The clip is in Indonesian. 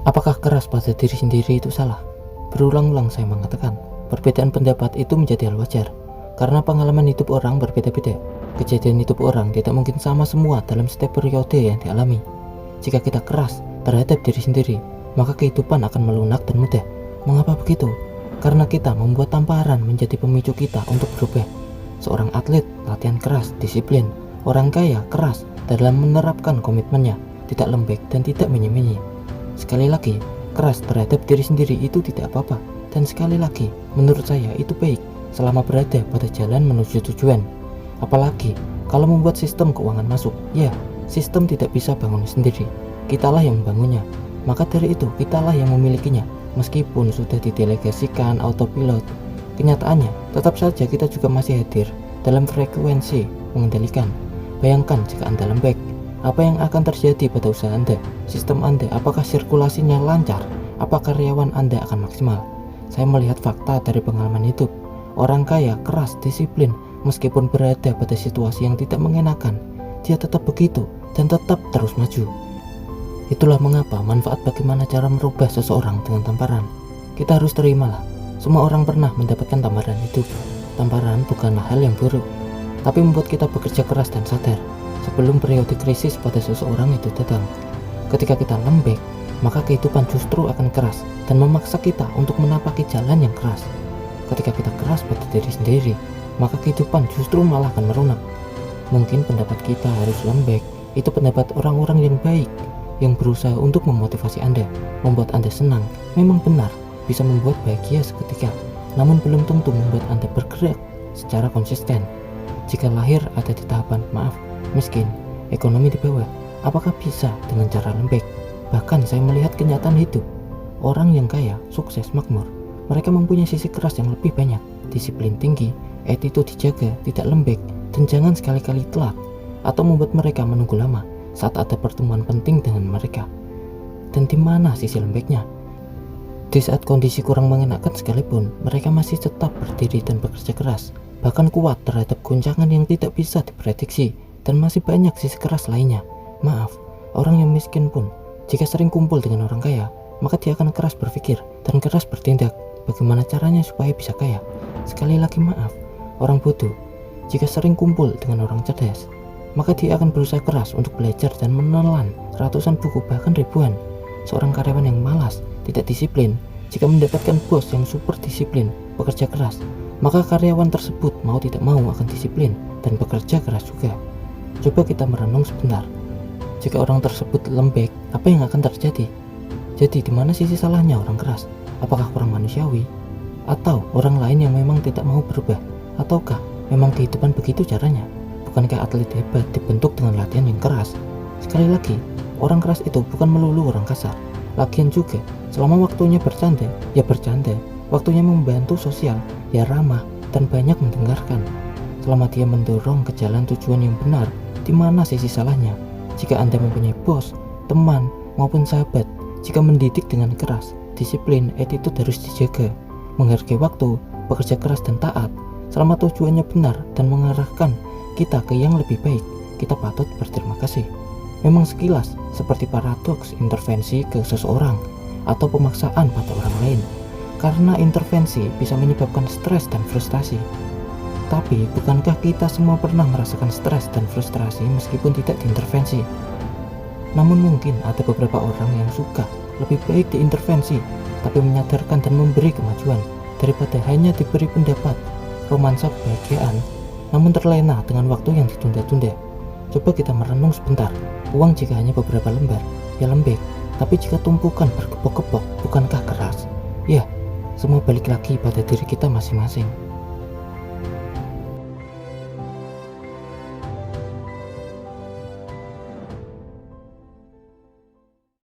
Apakah keras pada diri sendiri itu salah? Berulang-ulang saya mengatakan, perbedaan pendapat itu menjadi hal wajar, karena pengalaman hidup orang berbeda-beda. Kejadian hidup orang tidak mungkin sama semua dalam setiap periode yang dialami. Jika kita keras terhadap diri sendiri, maka kehidupan akan melunak dan mudah. Mengapa begitu? Karena kita membuat tamparan menjadi pemicu kita untuk berubah. Seorang atlet latihan keras, disiplin. Orang kaya keras dalam menerapkan komitmennya, tidak lembek dan tidak menye-menye. Sekali lagi, keras terhadap diri sendiri itu tidak apa-apa. Dan sekali lagi, menurut saya itu baik selama berada pada jalan menuju tujuan. Apalagi kalau membuat sistem keuangan masuk. Ya, sistem tidak bisa bangun sendiri. Kitalah yang membangunnya. Maka dari itu, kitalah yang memilikinya. Meskipun sudah didelegasikan autopilot, kenyataannya tetap saja kita juga masih hadir dalam frekuensi mengendalikan. Bayangkan jika Anda lembek, apa yang akan terjadi pada usaha Anda, sistem Anda, apakah sirkulasinya lancar, apa karyawan Anda akan maksimal. Saya melihat fakta dari pengalaman hidup. Orang kaya keras, disiplin, meskipun berada pada situasi yang tidak mengenakan, dia tetap begitu dan tetap terus maju. Itulah mengapa manfaat bagaimana cara merubah seseorang dengan tamparan. Kita harus terimalah, semua orang pernah mendapatkan tamparan hidup. Tamparan bukanlah hal yang buruk, tapi membuat kita bekerja keras dan sadar sebelum periode krisis pada seseorang itu datang. Ketika kita lembek, maka kehidupan justru akan keras dan memaksa kita untuk menapaki jalan yang keras. Ketika kita keras pada diri sendiri, maka kehidupan justru malah akan merunak. Mungkin pendapat kita harus lembek, itu pendapat orang-orang yang baik, yang berusaha untuk memotivasi Anda, membuat Anda senang, memang benar, bisa membuat bahagia seketika, namun belum tentu membuat Anda bergerak secara konsisten. Jika lahir ada di tahapan miskin, ekonomi di bawah, apakah bisa dengan cara lembek? Bahkan saya melihat kenyataan hidup. Orang yang kaya, sukses, makmur, mereka mempunyai sisi keras yang lebih banyak, disiplin tinggi, attitude dijaga, tidak lembek, dan jangan sekali-kali telat atau membuat mereka menunggu lama saat ada pertemuan penting dengan mereka. Dan di mana sisi lembeknya? Di saat kondisi kurang mengenakan sekalipun, mereka masih tetap berdiri dan bekerja keras, bahkan kuat terhadap goncangan yang tidak bisa diprediksi, dan masih banyak sisi keras lainnya. Orang yang miskin pun, jika sering kumpul dengan orang kaya, maka dia akan keras berpikir dan keras bertindak. Bagaimana caranya supaya bisa kaya? Sekali lagi orang bodoh, jika sering kumpul dengan orang cerdas, maka dia akan berusaha keras untuk belajar dan menelan ratusan buku bahkan ribuan. Seorang karyawan yang malas, tidak disiplin, jika mendapatkan bos yang super disiplin, bekerja keras, maka karyawan tersebut mau tidak mau akan disiplin dan bekerja keras juga. Coba kita merenung sebentar. Jika orang tersebut lembek, apa yang akan terjadi? Jadi di mana sisi salahnya orang keras? Apakah kurang manusiawi? Atau orang lain yang memang tidak mau berubah? Ataukah memang kehidupan begitu caranya? Bukankah atlet hebat dibentuk dengan latihan yang keras? Sekali lagi, orang keras itu bukan melulu orang kasar. Lagian juga, selama waktunya bercanda, ya bercanda. Waktunya membantu sosial, ya ramah dan banyak mendengarkan. Selama dia mendorong ke jalan tujuan yang benar, di mana sisi salahnya? Jika Anda mempunyai bos, teman, maupun sahabat, jika mendidik dengan keras, disiplin, attitude harus dijaga, menghargai waktu, bekerja keras dan taat, selama tujuannya benar dan mengarahkan kita ke yang lebih baik, kita patut berterima kasih. Memang sekilas seperti paradoks intervensi ke seseorang atau pemaksaan pada orang lain, karena intervensi bisa menyebabkan stres dan frustasi. Tapi bukankah kita semua pernah merasakan stres dan frustrasi meskipun tidak diintervensi? Namun mungkin ada beberapa orang yang suka lebih baik diintervensi, tapi menyadarkan dan memberi kemajuan, daripada hanya diberi pendapat, romansa kebahagiaan, namun terlena dengan waktu yang ditunda-tunda. Coba kita merenung sebentar. Uang jika hanya beberapa lembar, ya lembek. Tapi jika tumpukan berkepok-kepok, bukankah keras? Ya, semua balik lagi pada diri kita masing-masing.